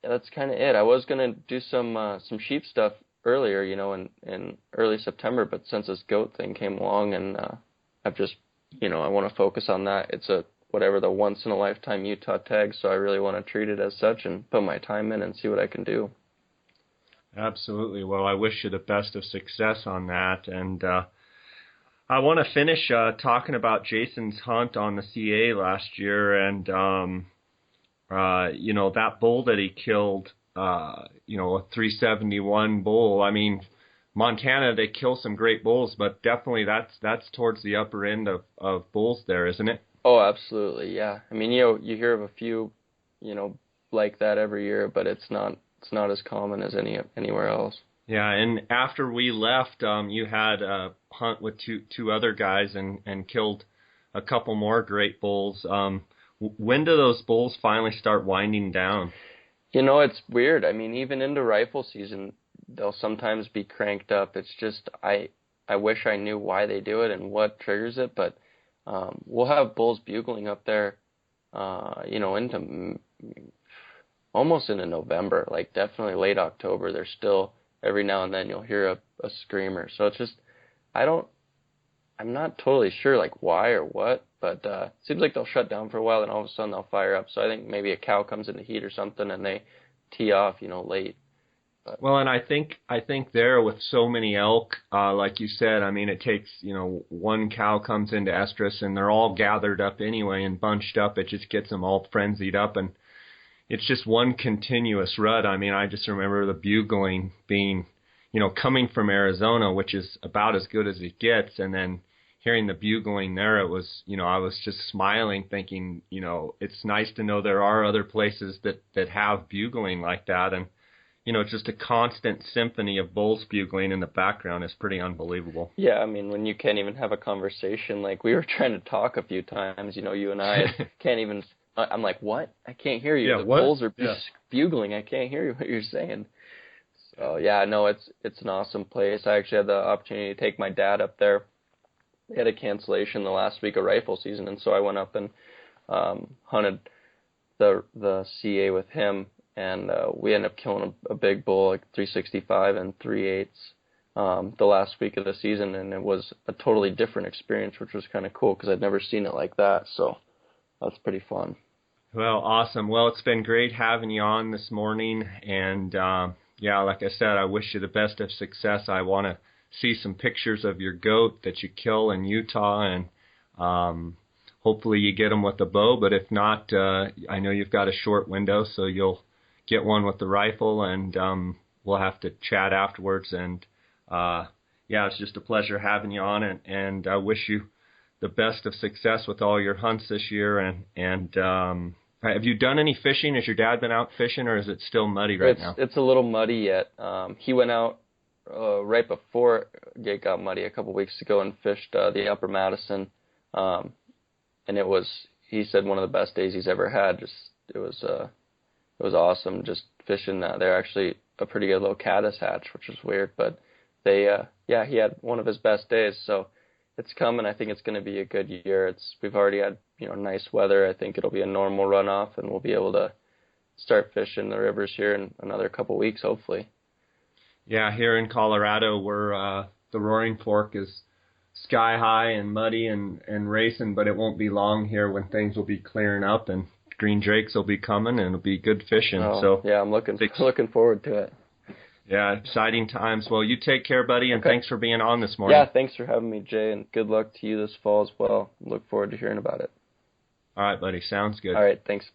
Speaker 2: it. I was going to do some sheep stuff earlier, in early September, but since this goat thing came along, and I've just, I want to focus on that. It's the once in a lifetime Utah tag, so I really want to treat it as such and put my time in and see what I can do.
Speaker 1: Absolutely. Well, I wish you the best of success on that, and I want to finish talking about Jason's hunt on the CA last year, and that bull that he killed, a 371 bull. I mean, Montana, they kill some great bulls, but definitely that's towards the upper end of bulls there, isn't it?
Speaker 2: Oh, absolutely, yeah. I mean, you hear of a few, like that every year, but it's not as common as anywhere else.
Speaker 1: Yeah, and after we left, you had a hunt with two other guys and killed a couple more great bulls. When do those bulls finally start winding down?
Speaker 2: It's weird. I mean, even into rifle season, they'll sometimes be cranked up. It's just I wish I knew why they do it and what triggers it, but we'll have bulls bugling up there, into almost into November, like definitely late October. They're still, every now and then you'll hear a screamer. So it's just, I'm not totally sure like why or what, but it seems like they'll shut down for a while and all of a sudden they'll fire up. So I think maybe a cow comes into heat or something and they tee off, late. But.
Speaker 1: Well, and I think there with so many elk, like you said, I mean, it takes, one cow comes into estrus and they're all gathered up anyway and bunched up. It just gets them all frenzied up, and it's just one continuous rut. I mean, I just remember the bugling being, coming from Arizona, which is about as good as it gets, and then hearing the bugling there, it was, I was just smiling, thinking, it's nice to know there are other places that have bugling like that, and just a constant symphony of bulls bugling in the background is pretty unbelievable.
Speaker 2: Yeah, I mean, when you can't even have a conversation, like we were trying to talk a few times, you and I can't even, I'm like, what? I can't hear you.
Speaker 1: Yeah,
Speaker 2: the
Speaker 1: what?
Speaker 2: bulls are bugling. I can't hear you what you're saying. So, yeah, no, it's an awesome place. I actually had the opportunity to take my dad up there. They had a cancellation the last week of rifle season, and so I went up and hunted the CA with him. And we ended up killing a big bull, like 365 and 3/8, the last week of the season, and it was a totally different experience, which was kind of cool because I'd never seen it like that. So that's pretty fun.
Speaker 1: Well, awesome. Well, it's been great having you on this morning, and like I said, I wish you the best of success. I want to see some pictures of your goat that you kill in Utah, and hopefully you get them with a bow. But if not, I know you've got a short window, so you'll get one with the rifle, and we'll have to chat afterwards. And it's just a pleasure having you on, and I wish you the best of success with all your hunts this year. And have you done any fishing? Has your dad been out fishing, or is it still muddy now?
Speaker 2: It's a little muddy yet. He went out right before it got muddy a couple weeks ago and fished the Upper Madison, and it was, he said, one of the best days he's ever had. It was awesome just fishing. They're actually a pretty good little caddis hatch, which was weird, but he had one of his best days. So it's coming. I think it's going to be a good year. We've already had nice weather. I think it'll be a normal runoff, and we'll be able to start fishing the rivers here in another couple weeks, hopefully.
Speaker 1: Yeah, here in Colorado, we're the Roaring Fork is sky high and muddy and racing, but it won't be long here when things will be clearing up and green drakes will be coming and it'll be good fishing.
Speaker 2: Yeah, I'm looking forward to it.
Speaker 1: Yeah, exciting times. Well, you take care, buddy, and thanks for being on this morning.
Speaker 2: Yeah, thanks for having me, Jay, and good luck to you this fall as well. Look forward to hearing about it.
Speaker 1: All right, buddy. Sounds good.
Speaker 2: All right, thanks.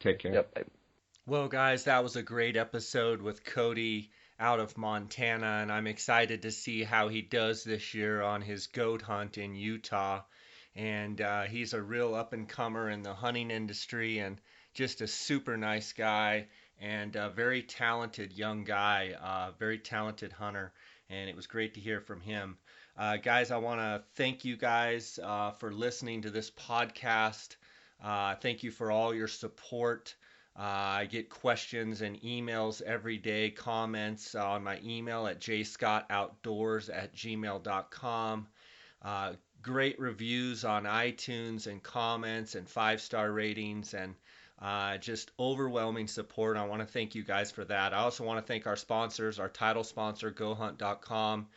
Speaker 1: Take care.
Speaker 2: Yep. Bye.
Speaker 1: Well, guys, that was a great episode with Cody out of Montana, and I'm excited to see how he does this year on his goat hunt in Utah. And he's a real up and comer in the hunting industry and just a super nice guy and a very talented young guy, very talented hunter. And it was great to hear from him. Guys, I want to thank you guys for listening to this podcast. Thank you for all your support. I get questions and emails every day, comments on my email at jscottoutdoors@gmail.com. Great reviews on iTunes and comments and 5-star ratings and just overwhelming support. I want to thank you guys for that. I also want to thank our sponsors, our title sponsor, GoHunt.com,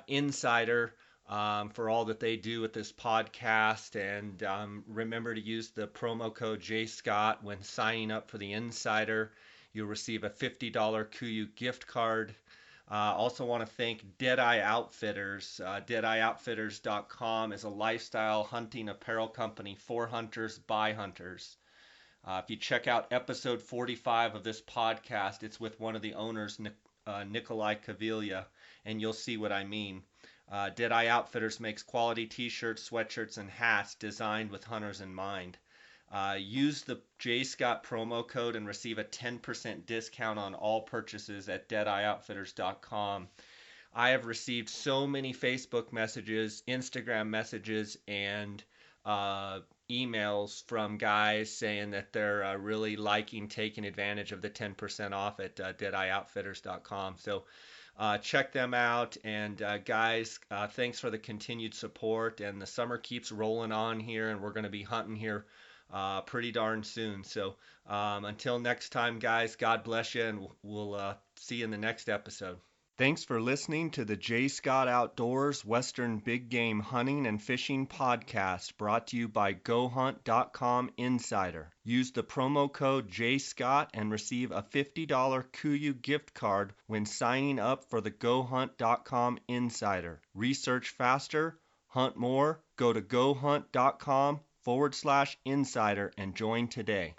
Speaker 1: Insider, for all that they do with this podcast. And remember to use the promo code JScott when signing up for the Insider. You'll receive a $50 KUIU gift card. Also want to thank Deadeye Outfitters. DeadeyeOutfitters.com is a lifestyle hunting apparel company for hunters by hunters. If you check out episode 45 of this podcast, it's with one of the owners, Nikolai Kavilia, and you'll see what I mean. Deadeye Outfitters makes quality t-shirts, sweatshirts, and hats designed with hunters in mind. Use the JScott promo code and receive a 10% discount on all purchases at DeadeyeOutfitters.com. I have received so many Facebook messages, Instagram messages, and emails from guys saying that they're really liking taking advantage of the 10% off at DeadeyeOutfitters.com. So check them out. And guys, thanks for the continued support. And the summer keeps rolling on here, and we're going to be hunting here pretty darn soon. So until next time, guys, God bless you, and we'll see you in the next episode. Thanks for listening to the J. Scott Outdoors Western Big Game Hunting and Fishing Podcast, brought to you by GoHunt.com Insider. Use the promo code JScott and receive a $50 KUIU gift card when signing up for the GoHunt.com Insider. Research faster, hunt more, go to GoHunt.com/insider and join today.